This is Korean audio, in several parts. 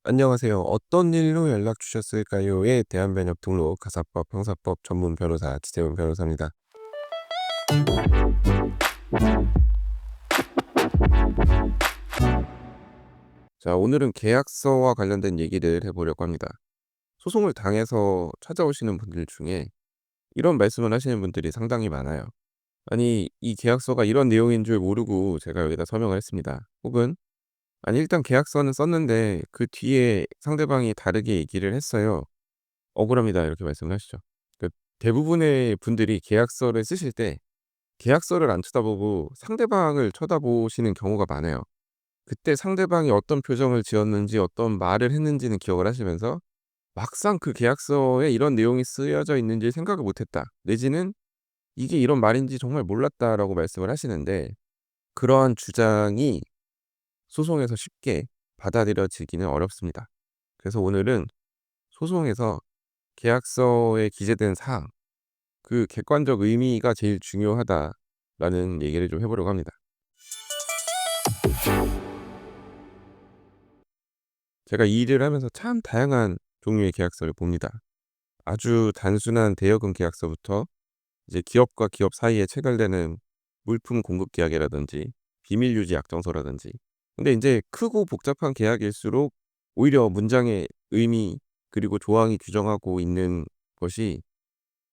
안녕하세요. "어떤 일로 연락 주셨을까요?"에 대한 변협 등록 가사법 형사법 전문 변호사 지재훈 변호사입니다. 자, 오늘은 계약서와 관련된 얘기를 해 보려고 합니다. 소송을 당해서 찾아오시는 분들 중에 이런 말씀을 하시는 분들이 상당히 많아요. "아니, 이 계약서가 이런 내용인 줄 모르고 제가 여기다 서명을 했습니다." 혹은 "아니, 일단 계약서는 썼는데 그 뒤에 상대방이 다르게 얘기를 했어요. 억울합니다." 이렇게 말씀을 하시죠. 그 대부분의 분들이 계약서를 쓰실 때 계약서를 안 쳐다보고 상대방을 쳐다보시는 경우가 많아요. 그때 상대방이 어떤 표정을 지었는지 어떤 말을 했는지는 기억을 하시면서 막상 그 계약서에 이런 내용이 쓰여져 있는지 생각을 못 했다. 내지는 "이게 이런 말인지 정말 몰랐다."라고 말씀을 하시는데 그러한 주장이 소송에서 쉽게 받아들여지기는 어렵습니다. 그래서 오늘은 소송에서 계약서에 기재된 사항, 그 객관적 의미가 제일 중요하다라는 얘기를 좀 해 보려고 합니다. 제가 이 일을 하면서 참 다양한 종류의 계약서를 봅니다. 아주 단순한 대여금 계약서부터 이제 기업과 기업 사이에 체결되는 물품 공급 계약이라든지 비밀 유지 약정서라든지. 근데 인제 크고 복잡한 계약일수록 오히려 문장의 의미 그리고 조항이 규정하고 있는 것이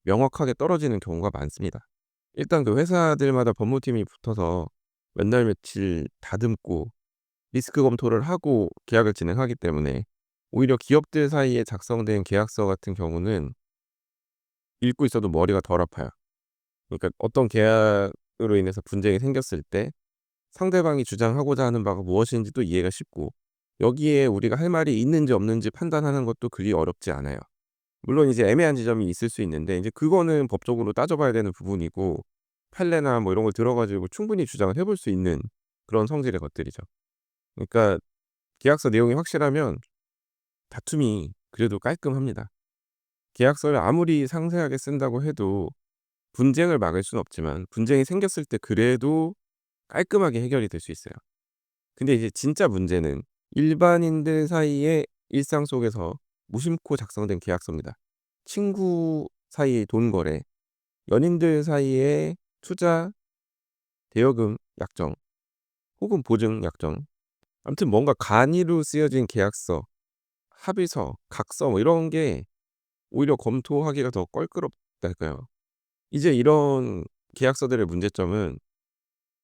명확하게 떨어지는 경우가 많습니다. 일단 그 회사들마다 법무팀이 붙어서 몇 날 며칠 다듬고 리스크 검토를 하고 계약을 진행하기 때문에 오히려 기업들 사이에 작성된 계약서 같은 경우는 읽고 있어도 머리가 덜 아파요. 그러니까 어떤 계약으로 인해서 분쟁이 생겼을 때 상대방이 주장하고자 하는 바가 무엇인지도 이해가 쉽고 여기에 우리가 할 말이 있는지 없는지 판단하는 것도 그리 어렵지 않아요. 물론 이제 애매한 지점이 있을 수 있는데 이제 그거는 법적으로 따져봐야 되는 부분이고 판례나 뭐 이런 걸 들어 가지고 충분히 주장을 해볼 수 있는 그런 성질의 것들이죠. 그러니까 계약서 내용이 확실하면 다툼이 그래도 깔끔합니다. 계약서를 아무리 상세하게 쓴다고 해도 분쟁을 막을 수는 없지만 분쟁이 생겼을 때 그래도 깔끔하게 해결이 될 수 있어요. 근데 이제 진짜 문제는 일반인들 사이의 일상 속에서 무심코 작성된 계약서입니다. 친구 사이의 돈 거래, 연인들 사이의 투자, 대여금 약정 혹은 보증 약정, 아무튼 뭔가 간이로 쓰여진 계약서, 합의서, 각서 뭐 이런 게 오히려 검토하기가 더 껄끄럽달까요. 이제 이런 계약서들의 문제점은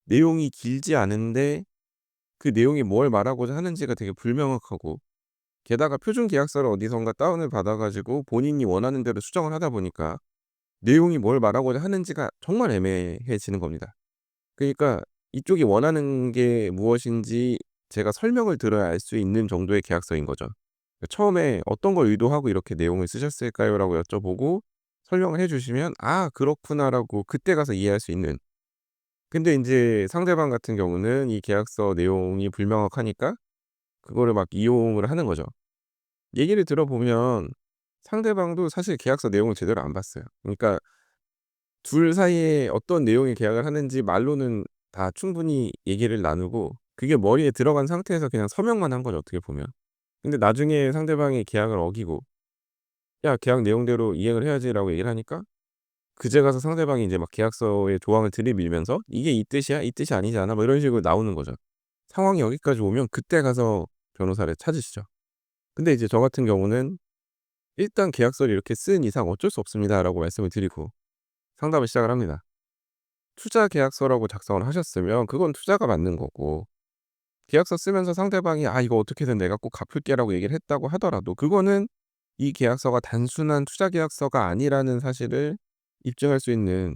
내용이 길지 않은데 그 내용이 뭘 말하고자 하는지가 되게 불명확하고 게다가 표준 계약서를 어디선가 다운을 받아 가지고 본인이 원하는 대로 수정을 하다 보니까 내용이 뭘 말하고자 하는지가 정말 애매해지는 겁니다. 그러니까 이쪽이 원하는 게 무엇인지 제가 설명을 들어야 알 수 있는 정도의 계약서인 거죠. 처음에 "어떤 걸 의도하고 이렇게 내용을 쓰셨을까요?"라고 여쭤보고 설명을 해 주시면 '아 그렇구나.'라고 그때 가서 이해할 수 있는. 근데 인제 상대방 같은 경우는 이 계약서 내용이 불명확하니까 그거를 막 이용을 하는 거죠. 얘기를 들어보면 상대방도 사실 계약서 내용을 제대로 안 봤어요. 그러니까 둘 사이에 어떤 내용의 계약을 하는지 말로는 다 충분히 얘기를 나누고 그게 머리에 들어간 상태에서 그냥 서명만 한 거죠, 어떻게 보면. 근데 나중에 상대방이 계약을 어기고 "야 계약 내용대로 이행을 해야지."라고 얘기를 하니까 그제 가서 상대방이 인제 막 계약서의 조항을 들이밀면서 "이게 이 뜻이야? 이 뜻이 아니지 않아?" 뭐 이런 식으로 나오는 거죠. 상황이 여기까지 오면 그때 가서 변호사를 찾으시죠. 근데 이제 저 같은 경우는 "일단 계약서를 이렇게 쓴 이상 어쩔 수 없습니다."라고 말씀을 드리고 상담을 시작을 합니다. 투자 계약서라고 작성을 하셨으면 그건 투자가 맞는 거고 계약서 쓰면서 상대방이 "아 이거 어떻게든 내가 꼭 갚을게."라고 얘기를 했다고 하더라도 그거는 이 계약서가 단순한 투자 계약서가 아니라는 사실을 입증할 수 있는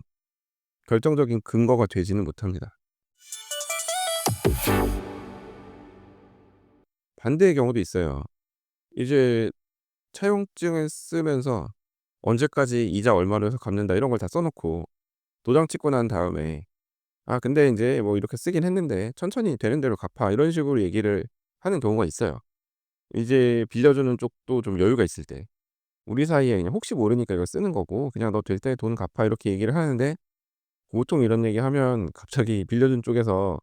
결정적인 근거가 되지는 못합니다. 반대의 경우도 있어요. 이제 차용증을 쓰면서 언제까지 이자 얼마로 해서 갚는다 이런 걸 다 써 놓고 도장 찍고 난 다음에 "아 근데 인제 뭐 이렇게 쓰긴 했는데 천천히 되는 대로 갚아." 이런 식으로 얘기를 하는 경우가 있어요. 이제 빌려주는 쪽도 좀 여유가 있을 때. 우리 사이에 그냥 혹시 모르니까 이걸 쓰는 거고 "그냥 너 될 때 돈 갚아." 이렇게 얘기를 하는데 보통 이런 얘기하면 갑자기 빌려준 쪽에서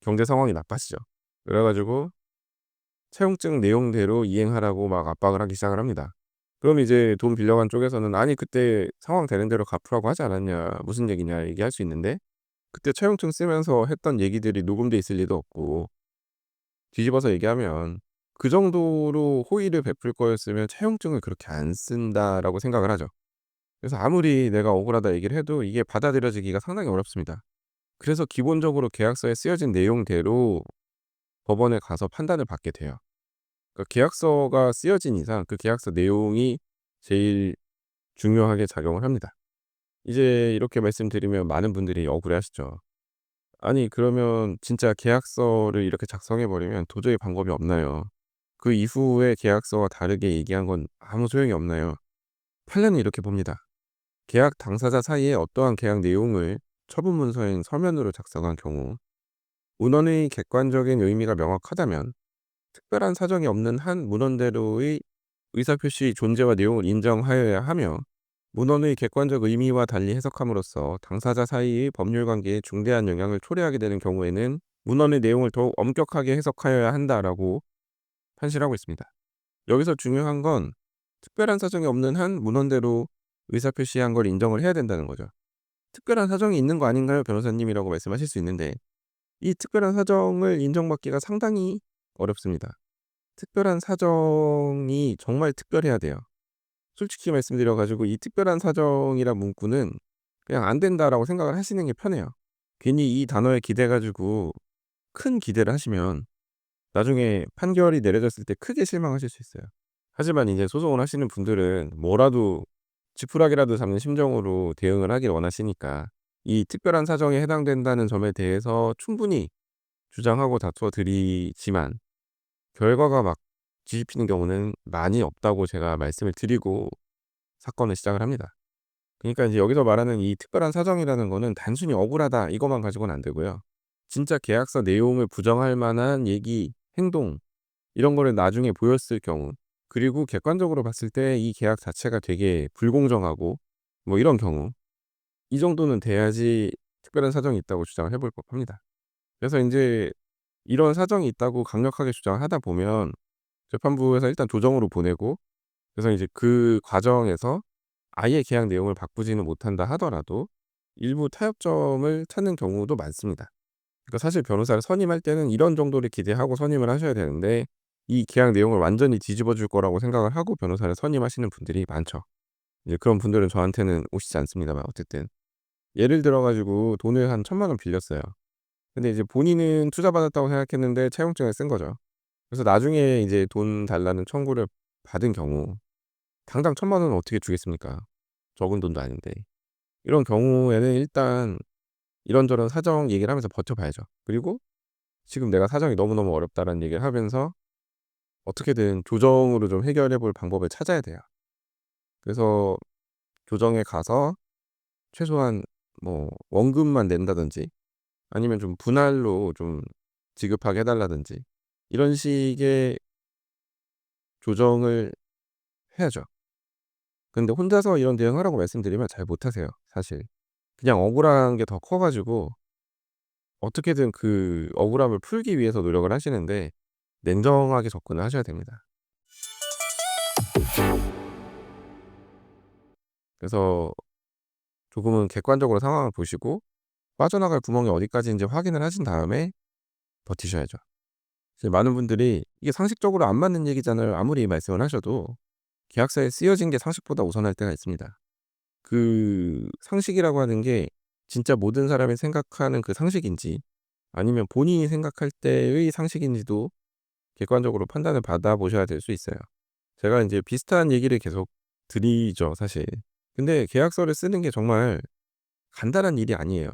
경제 상황이 나빠지죠. 그래 가지고 채용증 내용대로 이행하라고 막 압박을 하기 시작을 합니다. 그럼 이제 돈 빌려간 쪽에서는 "아니 그때 상황 되는 대로 갚으라고 하지 않았냐. 무슨 얘기냐." 얘기할 수 있는데 그때 채용증 쓰면서 했던 얘기들이 녹음돼 있을 리도 없고 뒤집어서 얘기하면 그 정도로 호의를 베풀 거였으면 '채용증을 그렇게 안 쓴다.'라고 생각을 하죠. 그래서 아무리 내가 억울하다 얘기를 해도 이게 받아들여지기가 상당히 어렵습니다. 그래서 기본적으로 계약서에 쓰여진 내용대로 법원에 가서 판단을 받게 돼요. 그러니까 계약서가 쓰여진 이상 그 계약서 내용이 제일 중요하게 작용을 합니다. 이제 이렇게 말씀드리면 많은 분들이 억울해하시죠. 아니 그러면 진짜 계약서를 이렇게 작성해 버리면 도저히 방법이 없나요? 그 이후에 계약서와 다르게 얘기한 건 아무 소용이 없나요? 판례는 이렇게 봅니다. 계약 당사자 사이에 어떠한 계약 내용을 처분문서인 서면으로 작성한 경우 문헌의 객관적인 의미가 명확하다면 특별한 사정이 없는 한 문헌대로의 의사표시 존재와 내용을 인정하여야 하며 문헌의 객관적 의미와 달리 해석함으로써 당사자 사이의 법률 관계에 중대한 영향을 초래하게 되는 경우에는 문헌의 내용을 더욱 엄격하게 해석하여야 한다라고 판시하고 있습니다. 여기서 중요한 건 특별한 사정이 없는 한 문헌대로 의사표시한 걸 인정을 해야 된다는 거죠. 특별한 사정이 있는 거 아닌가요? 변호사님이라고 말씀하실 수 있는데 이 특별한 사정을 인정받기가 상당히 어렵습니다. 특별한 사정이 정말 특별해야 돼요. 솔직히 말씀드려 가지고 이 특별한 사정이란 문구는 그냥 '안 된다.'라고 생각을 하시는 게 편해요. 괜히 이 단어에 기대 가지고 큰 기대를 하시면 나중에 판결이 내려졌을 때 크게 실망하실 수 있어요. 하지만 이제 소송을 하시는 분들은 뭐라도 지푸라기라도 잡는 심정으로 대응을 하길 원하시니까 이 특별한 사정에 해당된다는 점에 대해서 충분히 주장하고 다투어 드리지만 결과가 막 뒤집히는 경우는 많이 없다고 제가 말씀을 드리고 사건을 시작을 합니다. 그러니까 이제 여기서 말하는 이 특별한 사정이라는 거는 단순히 억울하다 이것만 가지고는 안 되고요. 진짜 계약서 내용을 부정할 만한 얘기, 행동 이런 거를 나중에 보였을 경우 그리고 객관적으로 봤을 때 이 계약 자체가 되게 불공정하고 뭐 이런 경우 이 정도는 돼야지 특별한 사정이 있다고 주장을 해볼 법합니다. 그래서 인제 이런 사정이 있다고 강력하게 주장을 하다 보면 재판부에서 일단 조정으로 보내고 그래서 이제 그 과정에서 아예 계약 내용을 바꾸지는 못한다 하더라도 일부 타협점을 찾는 경우도 많습니다. 그러니까 사실 변호사를 선임할 때는 이런 정도를 기대하고 선임을 하셔야 되는데 이 계약 내용을 완전히 뒤집어 줄 거라고 생각을 하고 변호사를 선임하시는 분들이 많죠. 이제 그런 분들은 저한테는 오시지 않습니다만 어쨌든. 예를 들어 가지고 돈을 한 1,000만 원 빌렸어요. 근데 이제 본인은 투자받았다고 생각했는데 차용증을 쓴 거죠. 그래서 나중에 이제 돈 달라는 청구를 받은 경우 당장 1,000만 원은 어떻게 주겠습니까? 적은 돈도 아닌데. 이런 경우에는 일단 이런저런 사정 얘기를 하면서 버텨봐야죠. 그리고 지금 내가 사정이 너무너무 어렵다라는 얘기를 하면서 어떻게든 조정으로 좀 해결해 볼 방법을 찾아야 돼요. 그래서 조정에 가서 최소한 뭐 원금만 낸다든지 아니면 좀 분할로 좀 지급하게 해 달라든지 이런 식의 조정을 해야죠. 근데 혼자서 이런 대응하라고 말씀드리면 잘 못하세요 사실. 그냥 억울한 게 더 커 가지고 어떻게든 그 억울함을 풀기 위해서 노력을 하시는데 냉정하게 접근을 하셔야 됩니다. 그래서 조금은 객관적으로 상황을 보시고 빠져나갈 구멍이 어디까지인지 확인을 하신 다음에 버티셔야죠. 이제 많은 분들이 "이게 상식적으로 안 맞는 얘기잖아요." 아무리 말씀을 하셔도 계약서에 쓰여진 게 상식보다 우선할 때가 있습니다. 그 상식이라고 하는 게 진짜 모든 사람이 생각하는 그 상식인지 아니면 본인이 생각할 때의 상식인지도 객관적으로 판단을 받아 보셔야 될 수 있어요. 제가 인제 비슷한 얘기를 계속 드리죠 사실. 근데 계약서를 쓰는 게 정말 간단한 일이 아니에요.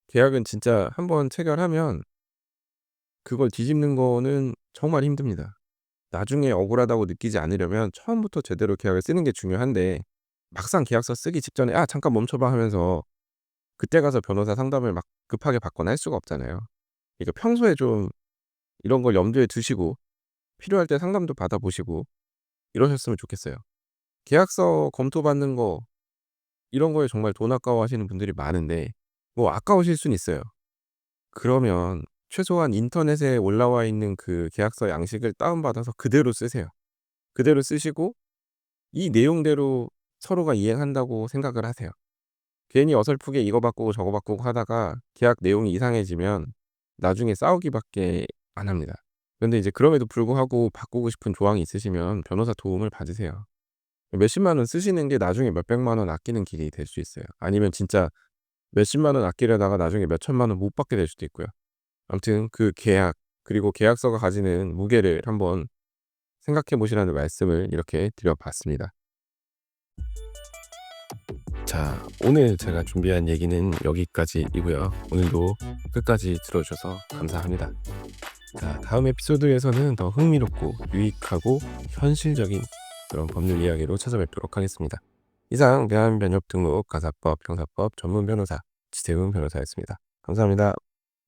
계약은 진짜 한번 체결하면 그걸 뒤집는 거는 정말 힘듭니다. 나중에 억울하다고 느끼지 않으려면 처음부터 제대로 계약을 쓰는 게 중요한데 막상 계약서 쓰기 직전에 "아 잠깐 멈춰 봐." 하면서 그때 가서 변호사 상담을 막 급하게 받거나 할 수가 없잖아요. 그러니까 평소에 좀 이런 걸 염두에 두시고 필요할 때 상담도 받아 보시고 이러셨으면 좋겠어요. 계약서 검토받는 거 이런 거에 정말 돈 아까워하시는 분들이 많은데 뭐 아까우실 수는 있어요. 그러면 최소한 인터넷에 올라와 있는 그 계약서 양식을 다운받아서 그대로 쓰세요. 그대로 쓰시고 이 내용대로 서로가 이행한다고 생각을 하세요. 괜히 어설프게 이거 바꾸고 저거 바꾸고 하다가 계약 내용이 이상해지면 나중에 싸우기밖에 안 합니다. 그런데 이제 그럼에도 불구하고 바꾸고 싶은 조항이 있으시면 변호사 도움을 받으세요. 몇십만 원 쓰시는 게 나중에 몇백만 원 아끼는 길이 될 수 있어요. 아니면 진짜 몇십만 원 아끼려다가 나중에 몇천만 원 못 받게 될 수도 있고요. 아무튼 그 계약 그리고 계약서가 가지는 무게를 한번 생각해 보시라는 말씀을 이렇게 드려 봤습니다. 자, 오늘 제가 준비한 얘기는 여기까지이고요. 오늘도 끝까지 들어주셔서 감사합니다. 자, 다음 에피소드에서는 더 흥미롭고 유익하고 현실적인 그런 법률 이야기로 찾아뵙도록 하겠습니다. 이상 대한변협 등록 가사법 형사법 전문 변호사 지태훈 변호사였습니다. 감사합니다.